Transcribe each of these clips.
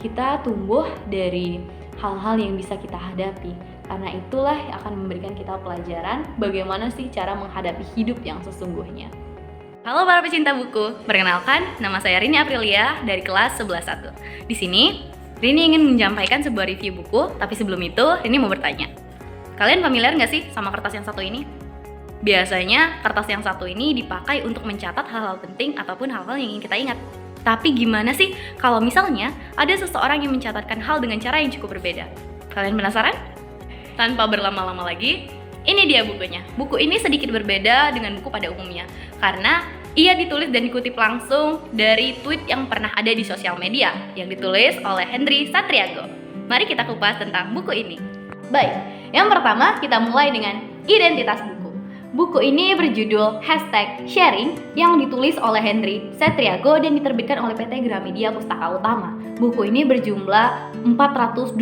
Kita tumbuh dari hal-hal yang bisa kita hadapi. Karena itulah yang akan memberikan kita pelajaran bagaimana sih cara menghadapi hidup yang sesungguhnya. Halo para pecinta buku, perkenalkan nama saya Rini Aprilia dari kelas 11.1. Di sini, Rini ingin menyampaikan sebuah review buku, tapi sebelum itu Rini mau bertanya. Kalian familiar nggak sih sama kertas yang satu ini? Biasanya kertas yang satu ini dipakai untuk mencatat hal-hal penting ataupun hal-hal yang ingin kita ingat. Tapi gimana sih kalau misalnya ada seseorang yang mencatatkan hal dengan cara yang cukup berbeda? Kalian penasaran? Tanpa berlama-lama lagi, ini dia bukunya. Buku ini sedikit berbeda dengan buku pada umumnya karena ia ditulis dan dikutip langsung dari tweet yang pernah ada di sosial media yang ditulis oleh Henry Satriago. Mari kita kupas tentang buku ini. Baik, yang pertama kita mulai dengan identitas buku. Buku ini berjudul #sharing yang ditulis oleh Henry Satriago dan diterbitkan oleh PT Gramedia Pustaka Utama. Buku ini berjumlah 422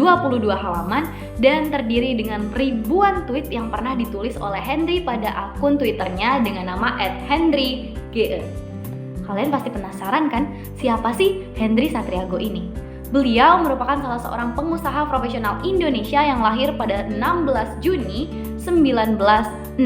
halaman dan terdiri dengan ribuan tweet yang pernah ditulis oleh Henry pada akun Twitternya dengan nama @henry.ge. Kalian pasti penasaran kan, siapa sih Henry Satriago ini? Beliau merupakan salah seorang pengusaha profesional Indonesia yang lahir pada 16 Juni 1969.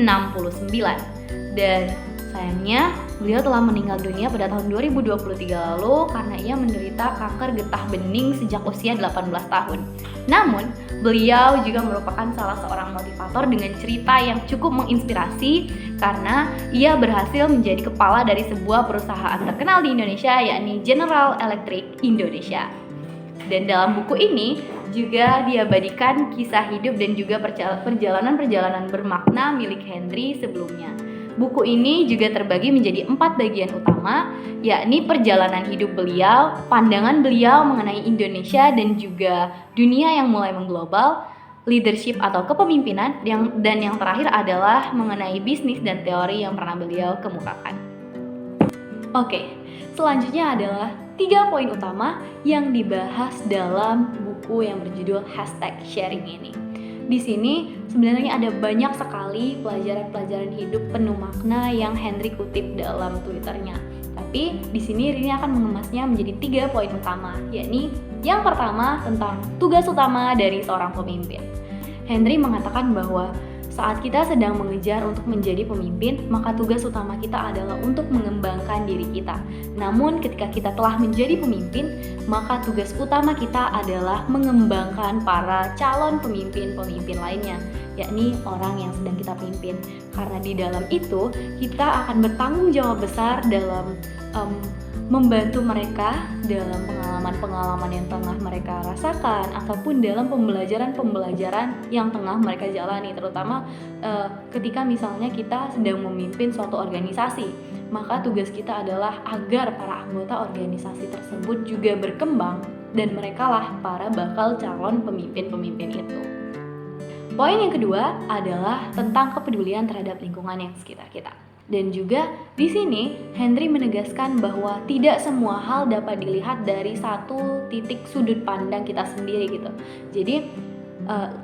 Dan sayangnya beliau telah meninggal dunia pada tahun 2023 lalu karena ia menderita kanker getah bening sejak usia 18 tahun. Namun, beliau juga merupakan salah seorang motivator dengan cerita yang cukup menginspirasi karena ia berhasil menjadi kepala dari sebuah perusahaan terkenal di Indonesia yakni General Electric Indonesia. Dan dalam buku ini juga diabadikan kisah hidup dan juga perjalanan-perjalanan bermakna milik Henry sebelumnya. Buku ini juga terbagi menjadi 4 bagian utama, yakni perjalanan hidup beliau, pandangan beliau mengenai Indonesia dan juga dunia yang mulai mengglobal, leadership atau kepemimpinan, dan yang terakhir adalah mengenai bisnis dan teori yang pernah beliau kemukakan. Oke, selanjutnya adalah 3 poin utama yang dibahas dalam buku yang berjudul #sharing ini. Di sini sebenarnya ada banyak sekali pelajaran-pelajaran hidup penuh makna yang Henry kutip dalam Twitternya. Tapi di sini Rini akan mengemasnya menjadi 3 poin utama, yakni yang pertama tentang tugas utama dari seorang pemimpin. Henry mengatakan bahwa saat kita sedang mengejar untuk menjadi pemimpin, maka tugas utama kita adalah untuk mengembangkan diri kita. Namun ketika kita telah menjadi pemimpin, maka tugas utama kita adalah mengembangkan para calon pemimpin-pemimpin lainnya, yakni orang yang sedang kita pimpin. Karena di dalam itu, kita akan bertanggung jawab besar dalam membantu mereka dalam pengalaman-pengalaman yang tengah mereka rasakan ataupun dalam pembelajaran-pembelajaran yang tengah mereka jalani, terutama ketika misalnya kita sedang memimpin suatu organisasi, maka tugas kita adalah agar para anggota organisasi tersebut juga berkembang dan mereka lah para bakal calon pemimpin-pemimpin itu. Poin yang kedua adalah tentang kepedulian terhadap lingkungan yang sekitar kita. Dan juga di sini Henry menegaskan bahwa tidak semua hal dapat dilihat dari satu titik sudut pandang kita sendiri gitu. Jadi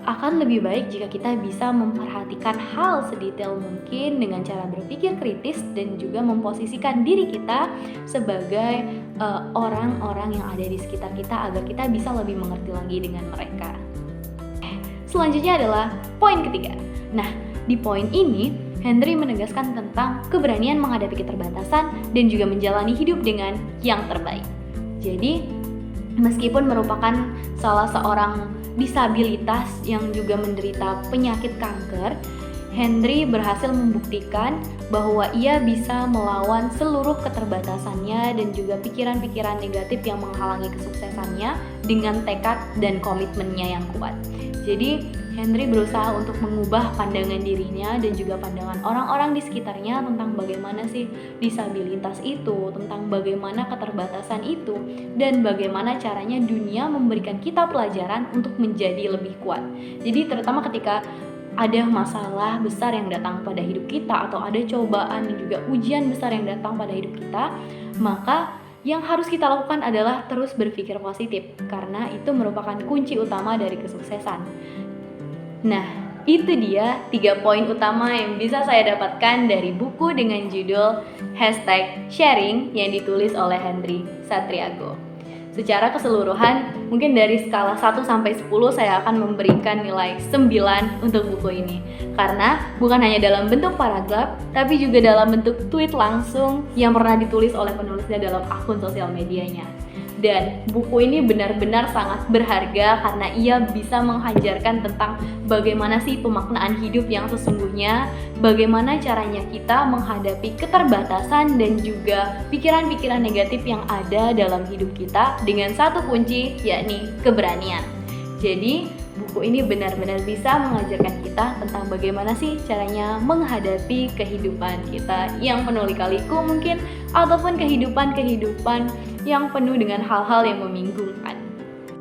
akan lebih baik jika kita bisa memperhatikan hal sedetail mungkin dengan cara berpikir kritis dan juga memposisikan diri kita sebagai orang-orang yang ada di sekitar kita agar kita bisa lebih mengerti lagi dengan mereka. Selanjutnya adalah poin ketiga. Nah, di poin ini Henry menegaskan tentang keberanian menghadapi keterbatasan dan juga menjalani hidup dengan yang terbaik. Jadi, meskipun merupakan salah seorang disabilitas yang juga menderita penyakit kanker, Henry berhasil membuktikan bahwa ia bisa melawan seluruh keterbatasannya dan juga pikiran-pikiran negatif yang menghalangi kesuksesannya dengan tekad dan komitmennya yang kuat. Jadi, Henry berusaha untuk mengubah pandangan dirinya dan juga pandangan orang-orang di sekitarnya tentang bagaimana sih disabilitas itu, tentang bagaimana keterbatasan itu, dan bagaimana caranya dunia memberikan kita pelajaran untuk menjadi lebih kuat. Jadi terutama ketika ada masalah besar yang datang pada hidup kita atau ada cobaan dan juga ujian besar yang datang pada hidup kita, maka yang harus kita lakukan adalah terus berpikir positif karena itu merupakan kunci utama dari kesuksesan. Nah, itu dia 3 poin utama yang bisa saya dapatkan dari buku dengan judul #sharing yang ditulis oleh Henry Satriago. secara keseluruhan mungkin dari skala 1 sampai 10 saya akan memberikan nilai 9 untuk buku ini. Karena bukan hanya dalam bentuk paragraf, tapi juga dalam bentuk tweet langsung yang pernah ditulis oleh penulisnya dalam akun sosial medianya. Dan buku ini benar-benar sangat berharga karena ia bisa menghajarkan tentang bagaimana sih pemaknaan hidup yang sesungguhnya, bagaimana caranya kita menghadapi keterbatasan dan juga pikiran-pikiran negatif yang ada dalam hidup kita dengan satu kunci, yakni keberanian. Jadi buku ini benar-benar bisa mengajarkan kita tentang bagaimana sih caranya menghadapi kehidupan kita yang penuh lika-liku mungkin, ataupun kehidupan yang penuh dengan hal-hal yang membingungkan.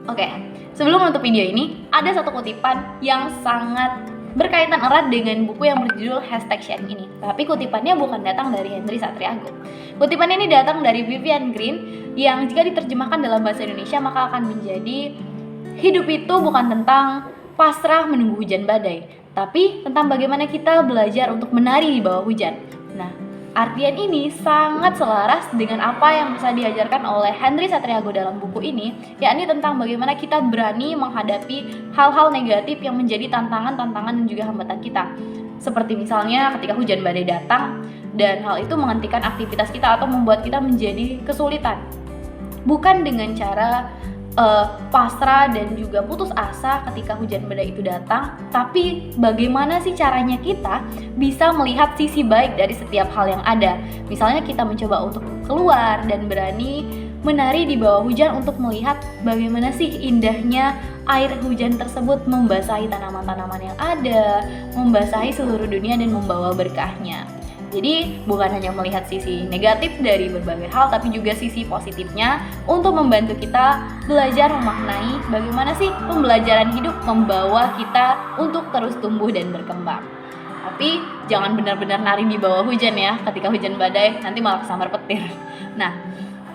Oke, sebelum menutup video ini, ada satu kutipan yang sangat berkaitan erat dengan buku yang berjudul #sharing ini. Tapi kutipannya bukan datang dari Henry Satriago. Kutipan ini datang dari Vivian Green yang jika diterjemahkan dalam bahasa Indonesia maka akan menjadi: hidup itu bukan tentang pasrah menunggu hujan badai, tapi tentang bagaimana kita belajar untuk menari di bawah hujan. Nah, artian ini sangat selaras dengan apa yang bisa diajarkan oleh Henry Satriago dalam buku ini, yakni tentang bagaimana kita berani menghadapi hal-hal negatif yang menjadi tantangan-tantangan dan juga hambatan kita. Seperti misalnya ketika hujan badai datang dan hal itu menghentikan aktivitas kita atau membuat kita menjadi kesulitan. Bukan dengan cara pasrah dan juga putus asa ketika hujan badai itu datang, tapi bagaimana sih caranya kita bisa melihat sisi baik dari setiap hal yang ada. Misalnya kita mencoba untuk keluar dan berani menari di bawah hujan untuk melihat bagaimana sih indahnya air hujan tersebut membasahi tanaman-tanaman yang ada, membasahi seluruh dunia dan membawa berkahnya. Jadi bukan hanya melihat sisi negatif dari berbagai hal, tapi juga sisi positifnya untuk membantu kita belajar memaknai bagaimana sih pembelajaran hidup membawa kita untuk terus tumbuh dan berkembang. Tapi jangan benar-benar nari di bawah hujan ya, ketika hujan badai nanti malah kesambar petir. Nah,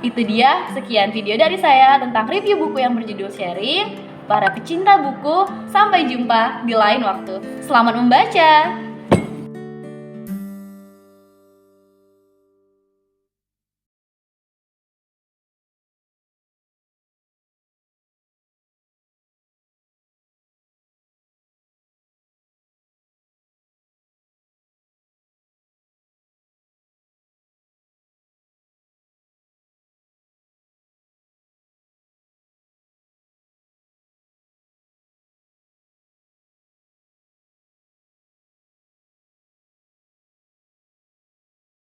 itu dia sekian video dari saya tentang review buku yang berjudul Sharing. Para pecinta buku, sampai jumpa di lain waktu. Selamat membaca!